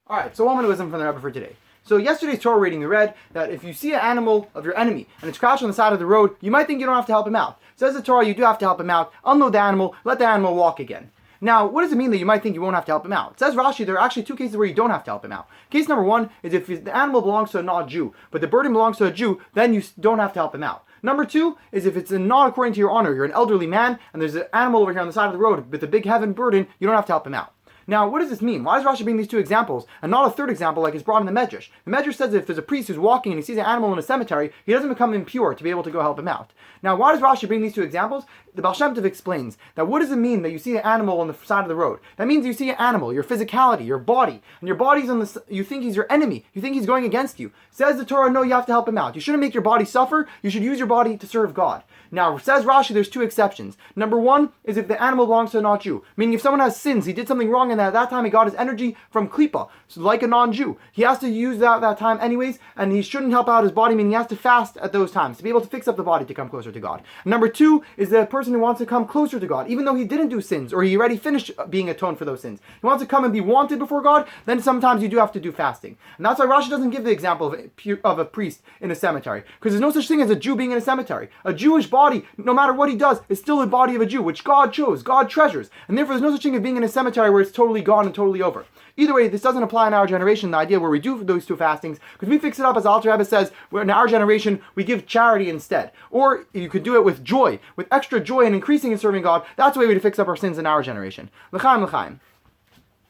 Alright, so one minute wisdom from the Rebbe for today. So yesterday's Torah reading we read that if you see an animal of your enemy and it's crouched on the side of the road, you might think you don't have to help him out. Says the Torah, you do have to help him out, unload the animal, let the animal walk again. Now, what does it mean that you might think you won't have to help him out? It says Rashi, there are actually two cases where you don't have to help him out. Case number one is if the animal belongs to a non-Jew, but the burden belongs to a Jew, then you don't have to help him out. Number two is if it's not according to your honor, you're an elderly man, and there's an animal over here on the side of the road with a big heaven burden, you don't have to help him out. Now, what does this mean? Why does Rashi bring these two examples and not a third example like is brought in the Medrash? The Medrash says that if there's a priest who's walking and he sees an animal in a cemetery, he doesn't become impure to be able to go help him out. Now, why does Rashi bring these two examples? The Baal Shem Tov explains that what does it mean that you see an animal on the side of the road? That means you see an animal, your physicality, your body, and your body's on the. You think he's your enemy. You think he's going against you. Says the Torah, no, you have to help him out. You shouldn't make your body suffer. You should use your body to serve God. Now, says Rashi, there's two exceptions. Number one is if the animal belongs to a non-Jew. Meaning if someone has sins, he did something wrong and at that time he got his energy from klipa, so like a non-Jew. He has to use that time anyways, and he shouldn't help out his body, meaning he has to fast at those times to be able to fix up the body to come closer to God. Number two is the person who wants to come closer to God, even though he didn't do sins, or he already finished being atoned for those sins. He wants to come and be wanted before God, then sometimes you do have to do fasting. And that's why Rashi doesn't give the example of a priest in a cemetery, because there's no such thing as a Jew being in a cemetery. A Jewish body, no matter what he does, is still the body of a Jew, which God chose, God treasures. And therefore there's no such thing as being in a cemetery where it's totally gone and totally over. Either way, this doesn't apply in our generation, the idea where we do those two fastings, because we fix it up, as Alter Rebbe says, where in our generation, we give charity instead. Or you could do it with joy, with extra joy and increasing in serving God. That's the way we fix up our sins in our generation. L'chaim, l'chaim.